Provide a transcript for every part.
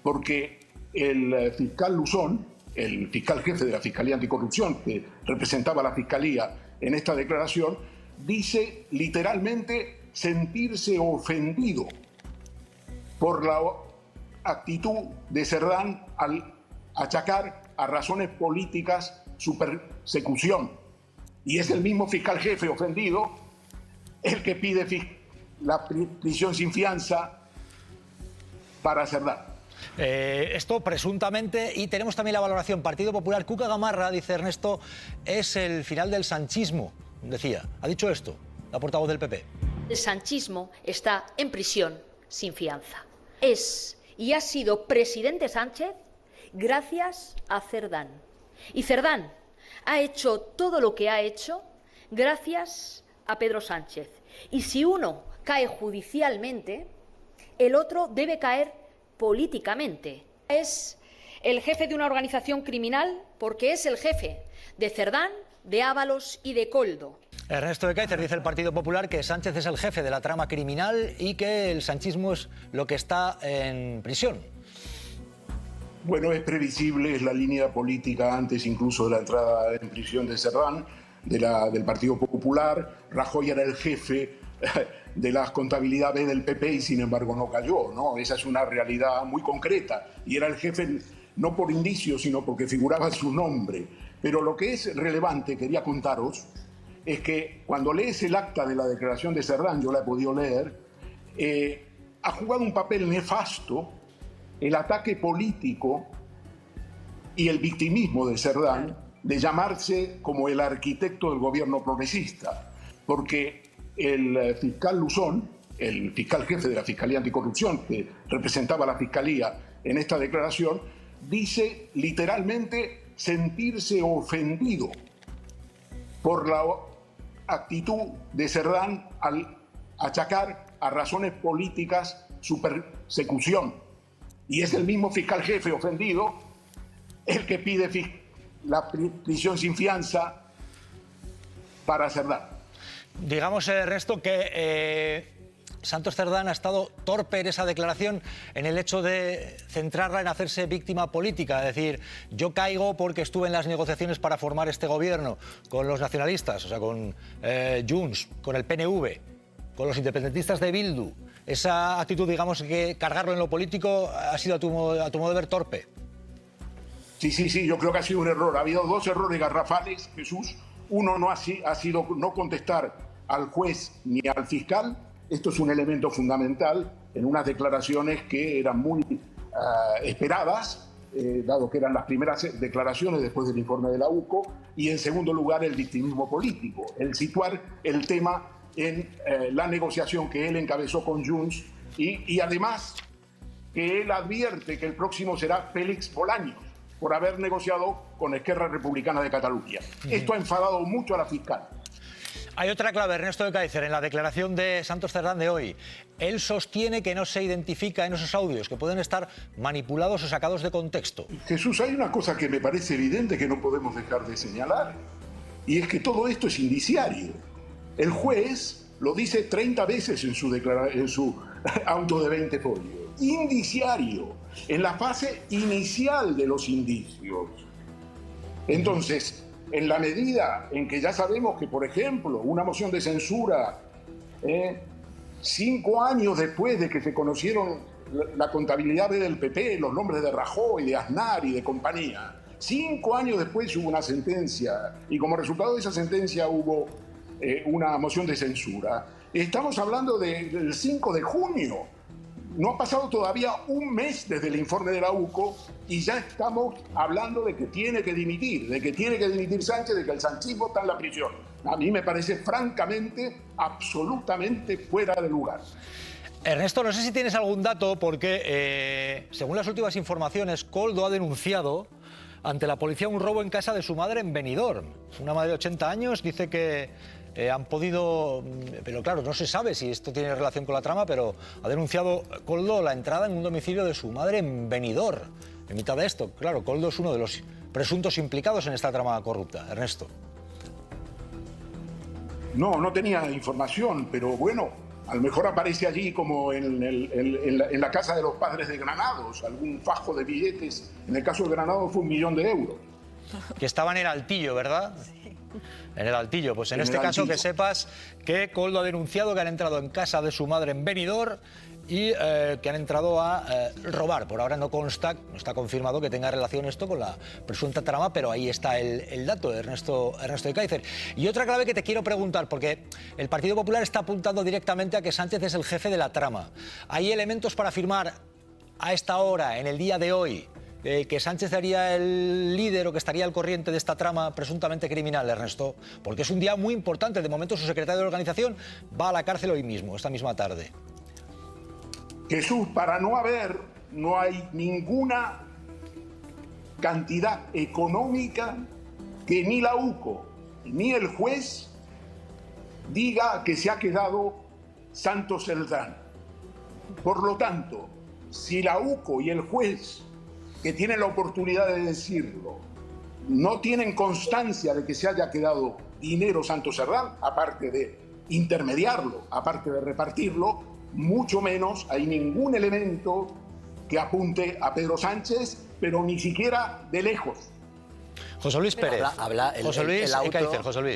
porque el fiscal Luzón, el fiscal jefe de la Fiscalía Anticorrupción, que representaba a la Fiscalía en esta declaración, dice literalmente sentirse ofendido por la actitud de Cerdán al achacar a razones políticas su persecución. Y es el mismo fiscal jefe ofendido el que pide la prisión sin fianza para Cerdán. Esto presuntamente, y tenemos también la valoración. Partido Popular, Cuca Gamarra, dice Ernesto, es el final del sanchismo, decía. Ha dicho esto la portavoz del PP. El sanchismo está en prisión sin fianza. Es y ha sido presidente Sánchez gracias a Cerdán. Y Cerdán ha hecho todo lo que ha hecho gracias a Pedro Sánchez. Y si uno cae judicialmente, el otro debe caer políticamente. Es el jefe de una organización criminal porque es el jefe de Cerdán, de Ábalos y de Koldo. Ernesto de Kaiser, dice el Partido Popular que Sánchez es el jefe de la trama criminal y que el sanchismo es lo que está en prisión. Bueno, es previsible, es la línea política antes incluso de la entrada en prisión de Cerdán, del Partido Popular. Rajoy era el jefe de las contabilidades del PP y sin embargo no cayó, ¿no? Esa es una realidad muy concreta y era el jefe no por indicio sino porque figuraba su nombre. Pero lo que es relevante, quería contaros, es que cuando lees el acta de la declaración de Cerdán, yo la he podido leer, ha jugado un papel nefasto el ataque político y el victimismo de Cerdán de llamarse como el arquitecto del gobierno progresista, porque el fiscal Luzón, el fiscal jefe de la Fiscalía Anticorrupción, que representaba a la Fiscalía en esta declaración, dice literalmente sentirse ofendido por la actitud de Cerdán al achacar a razones políticas su persecución. Y es el mismo fiscal jefe ofendido el que pide la prisión sin fianza para Cerdán. Digamos, Ernesto, que Santos Cerdán ha estado torpe en esa declaración en el hecho de centrarla en hacerse víctima política. Es decir, yo caigo porque estuve en las negociaciones para formar este gobierno con los nacionalistas, o sea, con Junts, con el PNV, con los independentistas de Bildu. Esa actitud, digamos, que cargarlo en lo político ha sido a tu modo de ver torpe. Sí, yo creo que ha sido un error. Ha habido dos errores garrafales, Jesús. Uno no ha sido no contestar al juez ni al fiscal. Esto es un elemento fundamental en unas declaraciones que eran muy esperadas, dado que eran las primeras declaraciones después del informe de la UCO. Y en segundo lugar, el victimismo político, el situar el tema en la negociación que él encabezó con Junts y además que él advierte que el próximo será Félix Bolaños por haber negociado con Esquerra Republicana de Cataluña. Esto ha enfadado mucho a la fiscal. Hay otra clave, Ernesto de Kaiser, en la declaración de Santos Cerdán de hoy. Él sostiene que no se identifica en esos audios, que pueden estar manipulados o sacados de contexto. Jesús, hay una cosa que me parece evidente que no podemos dejar de señalar, y es que todo esto es indiciario. El juez lo dice 30 veces en su auto de 20 folios. Indiciario, en la fase inicial de los indicios. Entonces, en la medida en que ya sabemos que, por ejemplo, una moción de censura, 5 años después de que se conocieron la contabilidad del PP, los nombres de Rajoy, de Aznar y de compañía, 5 años después hubo una sentencia y como resultado de esa sentencia hubo una moción de censura. Estamos hablando del 5 de junio. No ha pasado todavía un mes desde el informe de la UCO y ya estamos hablando de que tiene que dimitir, Sánchez, de que el sanchismo está en la prisión. A mí me parece francamente, absolutamente fuera de lugar. Ernesto, no sé si tienes algún dato porque, según las últimas informaciones, Koldo ha denunciado ante la policía un robo en casa de su madre en Benidorm. Una madre de 80 años dice que han podido, pero claro, no se sabe si esto tiene relación con la trama, pero ha denunciado Koldo la entrada en un domicilio de su madre en Benidorm. En mitad de esto, claro, Koldo es uno de los presuntos implicados en esta trama corrupta. Ernesto. No tenía información, pero bueno, A lo mejor aparece allí como en la casa de los padres de Granados, algún fajo de billetes. En el caso de Granados fue 1 millón de euros. Que estaba en el Altillo, ¿verdad? Sí. En el Altillo. Pues en este caso que sepas que Koldo ha denunciado que han entrado en casa de su madre en Benidorm y que han entrado a robar. Por ahora no consta, no está confirmado que tenga relación esto con la presunta trama, pero ahí está el dato de Ernesto Ekaizer. Y otra clave que te quiero preguntar, porque el Partido Popular está apuntando directamente a que Sánchez es el jefe de la trama. ¿Hay elementos para afirmar a esta hora, en el día de hoy, que Sánchez sería el líder o que estaría al corriente de esta trama presuntamente criminal, Ernesto? Porque es un día muy importante. De momento su secretario de organización va a la cárcel hoy mismo, esta misma tarde. Jesús, no hay ninguna cantidad económica que ni la UCO ni el juez diga que se ha quedado Santos Cerdán. Por lo tanto, si la UCO y el juez, que tienen la oportunidad de decirlo, no tienen constancia de que se haya quedado dinero Santos Cerdán, aparte de intermediarlo, aparte de repartirlo, mucho menos hay ningún elemento que apunte a Pedro Sánchez, pero ni siquiera de lejos. José Luis Pérez.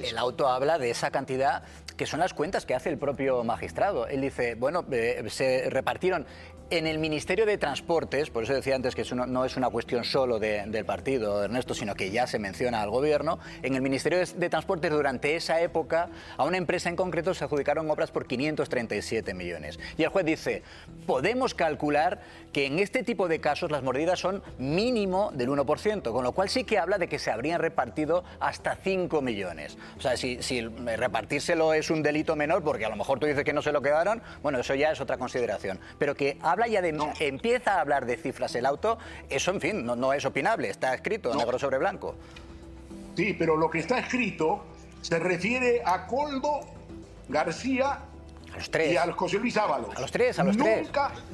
El auto habla de esa cantidad que son las cuentas que hace el propio magistrado. Él dice, bueno, se repartieron en el Ministerio de Transportes, por eso decía antes que eso no es una cuestión solo del partido, Ernesto, sino que ya se menciona al gobierno. En el Ministerio de Transportes durante esa época a una empresa en concreto se adjudicaron obras por 537 millones. Y el juez dice, podemos calcular que en este tipo de casos las mordidas son mínimo del 1%, con lo cual sí que habla de que se habrían repartido hasta 5 millones. O sea, si repartírselo es un delito menor, porque a lo mejor tú dices que no se lo quedaron, bueno, eso ya es otra consideración. Pero que habla ya de... Empieza a hablar de cifras el auto, eso, en fin, no es opinable, está escrito negro sobre blanco. Sí, pero lo que está escrito se refiere a Koldo, García... A los tres. Y a José Luis Ábalos. A los tres.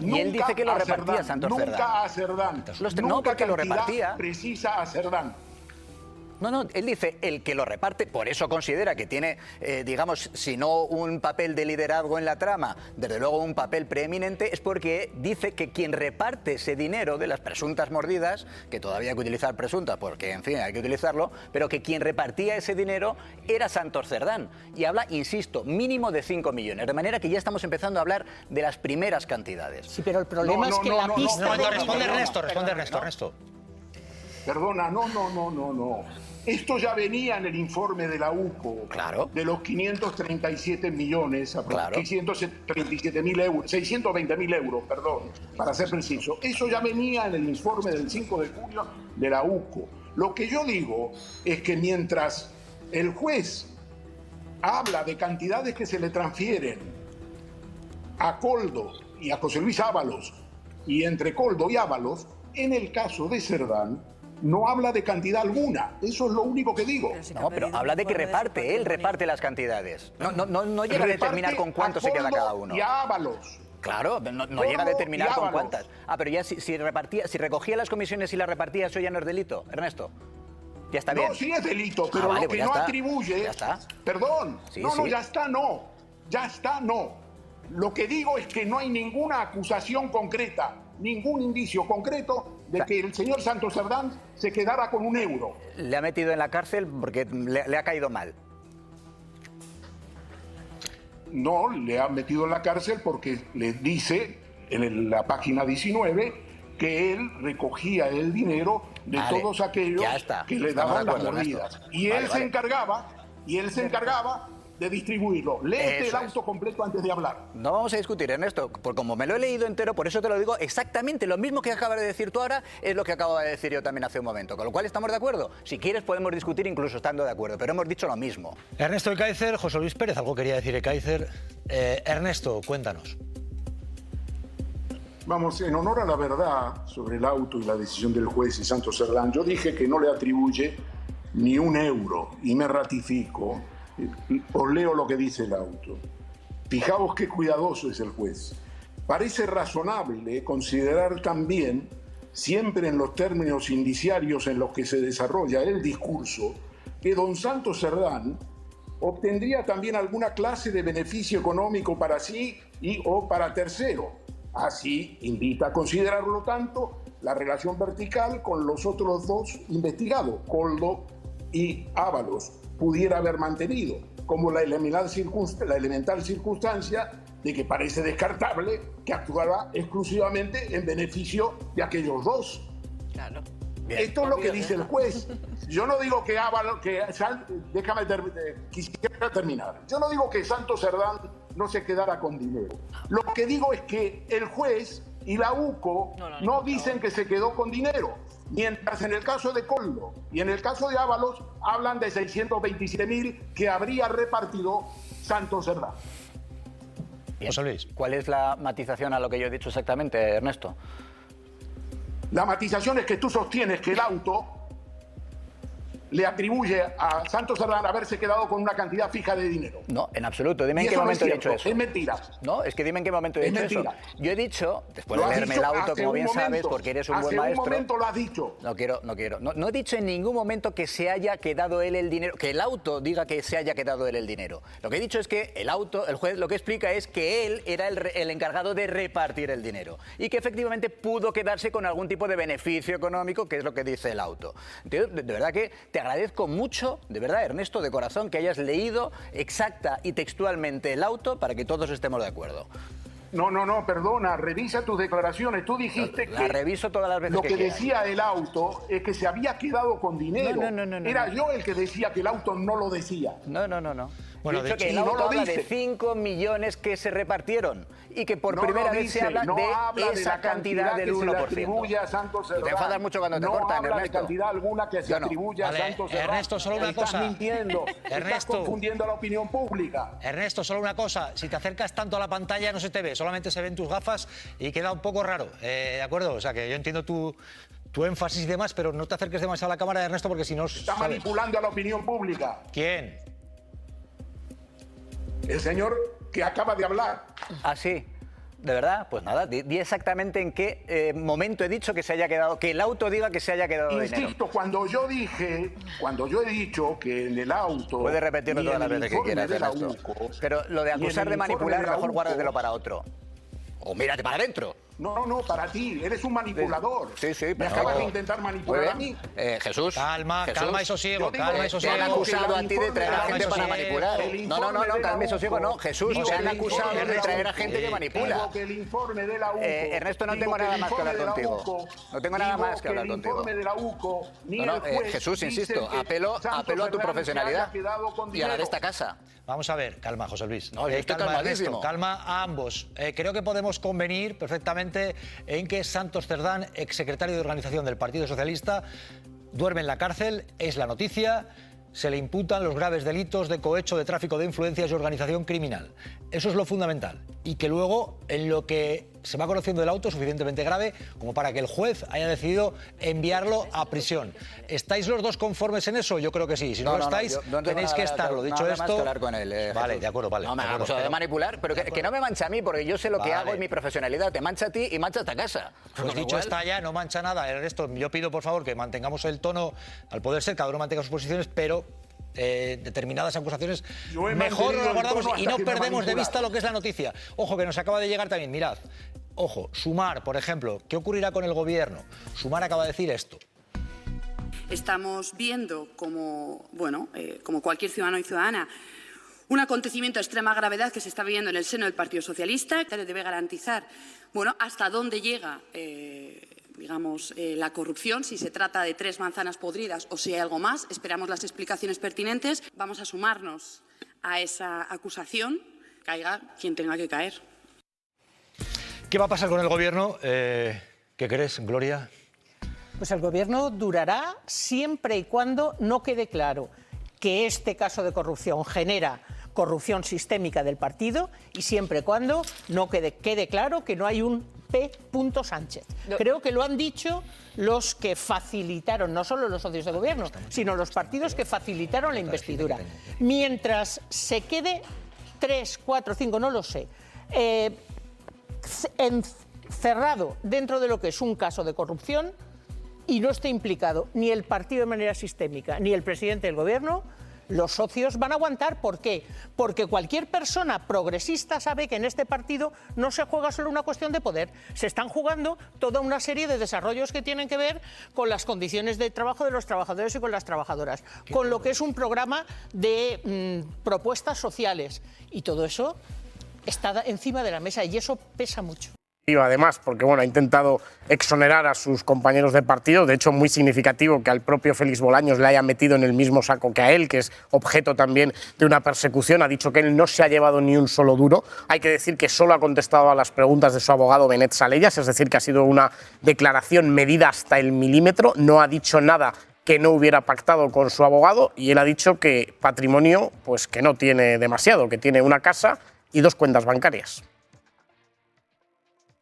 Y él dice que lo repartía Santos Cerdán. Nunca a Cerdán. No, porque lo repartía. Precisa a Cerdán. No, él dice el que lo reparte, por eso considera que tiene, digamos, si no un papel de liderazgo en la trama, desde luego un papel preeminente, es porque dice que quien reparte ese dinero de las presuntas mordidas, que todavía hay que utilizar presuntas, porque en fin hay que utilizarlo, pero que quien repartía ese dinero era Santos Cerdán. Y habla, insisto, mínimo de 5 millones, de manera que ya estamos empezando a hablar de las primeras cantidades. Sí, pero el problema es que la pista... Responde Ernesto. Perdona, no. Esto ya venía en el informe de la UCO, claro, de los 537 millones, claro, 637.000 euros, 620.000 euros, perdón, para ser preciso. Eso ya venía en el informe del 5 de junio de la UCO. Lo que yo digo es que mientras el juez habla de cantidades que se le transfieren a Koldo y a José Luis Ábalos, y entre Koldo y Ábalos, en el caso de Cerdán, no habla de cantidad alguna. Eso es lo único que digo. No, pero habla de que reparte, él reparte las cantidades. No llega a determinar con cuánto se queda cada uno. Y a Ábalos. Claro, no llega a determinar con cuántas. Pero ya si recogía las comisiones y las repartía, eso ya no es delito, Ernesto. Ya está bien. No, sí es delito, pero vale, lo que no atribuye... Ya está. Perdón. Sí, ya está, no. Lo que digo es que no hay ninguna acusación concreta, ningún indicio concreto de que el señor Santos Cerdán se quedara con un euro. Le ha metido en la cárcel porque le ha caído mal. No, le ha metido en la cárcel porque le dice en la página 19 que él recogía el dinero de todos aquellos que le daban las mordidas. Y él se encargaba de distribuirlo. Léete el auto completo antes de hablar. No vamos a discutir, Ernesto, porque como me lo he leído entero, por eso te lo digo exactamente lo mismo que acabas de decir tú ahora, es lo que acabo de decir yo también hace un momento, con lo cual estamos de acuerdo. Si quieres podemos discutir incluso estando de acuerdo, pero hemos dicho lo mismo. Ernesto Ekaizer, José Luis Pérez, algo quería decir Ekaizer. Ernesto, cuéntanos. Vamos, en honor a la verdad sobre el auto y la decisión del juez y Santos Cerdán, yo dije que no le atribuye ni un euro y me ratifico. Os leo lo que dice el auto. Fijaos qué cuidadoso es el juez. Parece razonable considerar también, siempre en los términos indiciarios en los que se desarrolla el discurso, que don Santos Cerdán obtendría también alguna clase de beneficio económico para sí y o para tercero. Así, invita a considerarlo tanto la relación vertical con los otros dos investigados, Koldo y Ábalos, pudiera haber mantenido, como la elemental circunstancia de que parece descartable que actuara exclusivamente en beneficio de aquellos dos. Claro. Bien. Esto es lo que dice el juez. Yo no digo que Ábalos, quisiera terminar. Yo no digo que Santos Cerdán no se quedara con dinero. Lo que digo es que el juez y la UCO no dicen que se quedó con dinero. Mientras en el caso de Koldo y en el caso de Ábalos hablan de 627.000 que habría repartido Santos Cerdán. José Luis. ¿Cuál es la matización a lo que yo he dicho exactamente, Ernesto? La matización es que tú sostienes que el auto le atribuye a Santos Cerdán haberse quedado con una cantidad fija de dinero. No, en absoluto. Dime Y en qué eso no momento es he dicho cierto, eso. es mentira. No, es que dime en qué momento he Es dicho mentira. eso. Yo he dicho, después Lo de has leerme el dicho auto, hace como un bien sabes, momento. porque eres un buen Hace maestro. un momento lo has dicho. No quiero. No he dicho en ningún momento que se haya quedado él el dinero, que el auto diga que se haya quedado él el dinero. Lo que he dicho es que el juez lo que explica es que él era el encargado de repartir el dinero y que efectivamente pudo quedarse con algún tipo de beneficio económico, que es lo que dice el auto. Entonces, de verdad que te agradezco mucho, de verdad, Ernesto, de corazón, que hayas leído exacta y textualmente el auto para que todos estemos de acuerdo. No, perdona, revisa tus declaraciones. Tú dijiste La reviso todas las veces lo que que quieras. decía el auto es que se había quedado con dinero. No. Era yo el que decía que el auto no lo decía. No. Bueno, He de dicho hecho, que el y no auto lo habla de dice. 5 millones que se repartieron y que por No primera lo vez se dice, habla no de habla de esa la cantidad del que se le 1%. atribuye a Santos Cerdán. Te enfadas mucho cuando te no cortan, habla Ernesto. de cantidad alguna que se Yo no. atribuye a Vale, Santos Cerdán. Ernesto, solo una cosa. Estás mintiendo. Estás Ernesto. confundiendo a la opinión pública. Ernesto, solo una cosa, si te acercas tanto a la pantalla no se te ve, solamente se ven tus gafas y queda un poco raro, ¿de acuerdo? O sea que yo entiendo tu énfasis y demás, pero no te acerques demasiado a la cámara, Ernesto, porque si no... Está ¿sabes? manipulando a la opinión pública. ¿Quién? El señor que acaba de hablar. ¿Ah, sí? ¿De verdad? Pues nada, di exactamente en qué momento he dicho que se haya quedado, que el auto diga que se haya quedado dinero. Insisto, cuando yo he dicho que en el auto... Puedes repetirlo y todas en las el veces que informe quieras, de la Ernesto. UCO, Pero lo de y en acusar el de informe manipular, de la mejor UCO, guárdatelo para otro. O mírate para adentro. No, para ti. Eres un manipulador. Sí, Me pero... acabas de intentar Muy manipular a bien. mí. Jesús. Calma y sosiego, Yo digo calma y que Te sosiego. han acusado a ti de traer a Calma y gente para sosiego. manipular. El No, informe de la calma y sosiego, UCO. no. Jesús, Digo te que han el acusado informe de la traer a UCO. gente que manipula. Digo que el informe de la UCO. Ernesto, no Digo tengo que nada el más que hablar informe de la contigo. UCO. No tengo nada Digo más que hablar el contigo. informe de la UCO, ni No, el juez Jesús, dice insisto, que apelo a Santos tu Cerdán se profesionalidad haya quedado con y a la de dinero. esta casa. Vamos a ver, calma, José Luis. No, yo estoy calma, calmadísimo. Ernesto, calma a ambos. Creo que podemos convenir perfectamente en que Santos Cerdán, exsecretario de Organización del Partido Socialista, duerme en la cárcel, es la noticia. Se le imputan los graves delitos de cohecho, de tráfico de influencias y organización criminal. Eso es lo fundamental. Y que luego, en lo que se va conociendo del auto, es suficientemente grave como para que el juez haya decidido enviarlo a prisión. ¿Estáis los dos conformes en eso? Yo creo que sí. Si no, lo estáis, yo no tengo tenéis que nada- estarlo. Dicho nada más esto... que hablar con él, vale, Jesús. de acuerdo, vale. No me de ha acuerdo, acusado de pero- manipular, pero que no me mancha a mí, porque yo sé lo que Vale. hago y mi profesionalidad. Te mancha a ti y mancha esta casa. Pues Con lo dicho cual- está ya, no mancha nada. Ernesto, yo pido por favor que mantengamos el tono, al poder ser, cada uno mantenga sus posiciones, pero determinadas acusaciones Yo he mejor mantenido lo el abordamos tono y hasta no que me perdemos de manipula. vista lo que es la noticia. Ojo, que nos acaba de llegar también, mirad. Ojo, Sumar, por ejemplo, ¿qué ocurrirá con el gobierno? Sumar acaba de decir esto. Estamos viendo como, como cualquier ciudadano y ciudadana, un acontecimiento de extrema gravedad que se está viviendo en el seno del Partido Socialista, que debe garantizar, hasta dónde llega, la corrupción, si se trata de 3 manzanas podridas o si hay algo más. Esperamos las explicaciones pertinentes. Vamos a sumarnos a esa acusación, caiga quien tenga que caer. ¿Qué va a pasar con el gobierno? ¿Qué crees, Gloria? Pues el gobierno durará siempre y cuando no quede claro que este caso de corrupción genera corrupción sistémica del partido y siempre y cuando no quede claro que no hay un P. Sánchez. Creo que lo han dicho los que facilitaron, no solo los socios de gobierno, sino los partidos que facilitaron la investidura. Mientras se quede 3, 4, 5, no lo sé, encerrado dentro de lo que es un caso de corrupción y no esté implicado ni el partido de manera sistémica ni el presidente del gobierno, los socios van a aguantar. ¿Por qué? Porque cualquier persona progresista sabe que en este partido no se juega solo una cuestión de poder, se están jugando toda una serie de desarrollos que tienen que ver con las condiciones de trabajo de los trabajadores y con las trabajadoras, con lo que es un programa de propuestas sociales, y todo eso está encima de la mesa y eso pesa mucho. Además, porque bueno, ha intentado exonerar a sus compañeros de partido, de hecho muy significativo que al propio Félix Bolaños le haya metido en el mismo saco que a él, que es objeto también de una persecución. Ha dicho que él no se ha llevado ni un solo duro. Hay que decir que solo ha contestado a las preguntas de su abogado Benet Salellas, es decir, que ha sido una declaración medida hasta el milímetro, no ha dicho nada que no hubiera pactado con su abogado, y él ha dicho que patrimonio, pues que no tiene demasiado, que tiene una casa y 2 cuentas bancarias.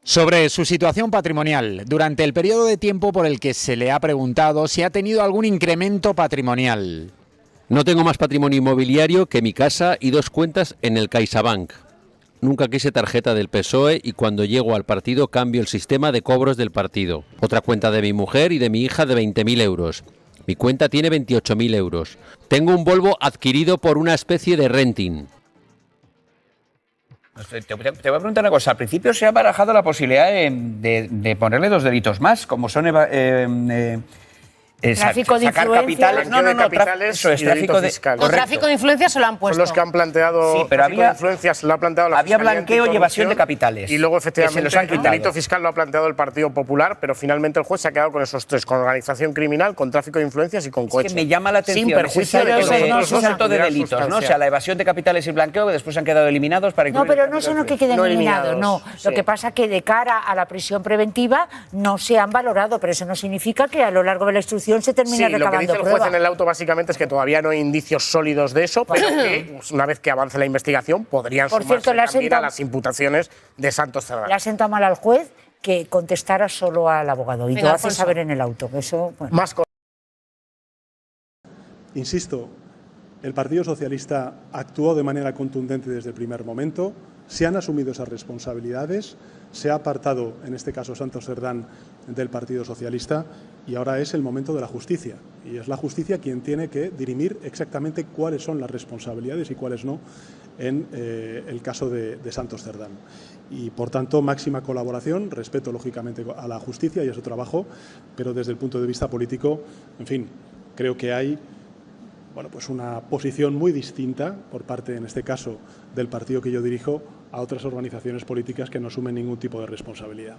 Sobre su situación patrimonial, durante el periodo de tiempo por el que se le ha preguntado si ha tenido algún incremento patrimonial. No tengo más patrimonio inmobiliario que mi casa y 2 cuentas en el CaixaBank. Nunca quise tarjeta del PSOE y cuando llego al partido cambio el sistema de cobros del partido. Otra cuenta de mi mujer y de mi hija de 20.000 euros. Mi cuenta tiene 28.000 euros. Tengo un Volvo adquirido por una especie de renting. Te voy a preguntar una cosa. Al principio se ha barajado la posibilidad de ponerle 2 delitos más, como son tráfico de sacar influencias. capitales, eso es tráfico de fiscal. O tráfico de influencias se lo han puesto. Son los que han planteado. Sí, pero había influencias, lo ha planteado la había blanqueo y evasión de capitales. Y luego efectivamente se los han el quitado. delito fiscal lo ha planteado el Partido Popular, pero finalmente el juez se ha quedado con esos 3, con organización criminal, con tráfico de influencias y con cohecho. Es que me llama la atención sin perjuicio de los conceptos de delitos, ¿no? O sea, la evasión de capitales y el blanqueo que después han quedado eliminados para No, pero no son los que queden eliminados, no. Sí. Lo que pasa es que de cara a la prisión preventiva no se han valorado, pero eso no significa que a lo largo de la instrucción se termine recabando. Lo que dice el juez en el auto básicamente es que todavía no hay indicios sólidos de eso, pero que una vez que avance la investigación podrían sumarse también a las imputaciones de Santos Cerdán. Le ha sentado mal al juez que contestara solo al abogado y Venga, lo hace Alfonso. saber en el auto. Eso, bueno. Más Insisto, el Partido Socialista actuó de manera contundente desde el primer momento, se han asumido esas responsabilidades, se ha apartado, en este caso Santos Cerdán, del Partido Socialista, y ahora es el momento de la justicia. Y es la justicia quien tiene que dirimir exactamente cuáles son las responsabilidades y cuáles no en el caso de Santos Cerdán. Y, por tanto, máxima colaboración, respeto, lógicamente, a la justicia y a su trabajo, pero desde el punto de vista político, en fin, creo que hay pues una posición muy distinta por parte, en este caso, del partido que yo dirijo a otras organizaciones políticas que no asumen ningún tipo de responsabilidad.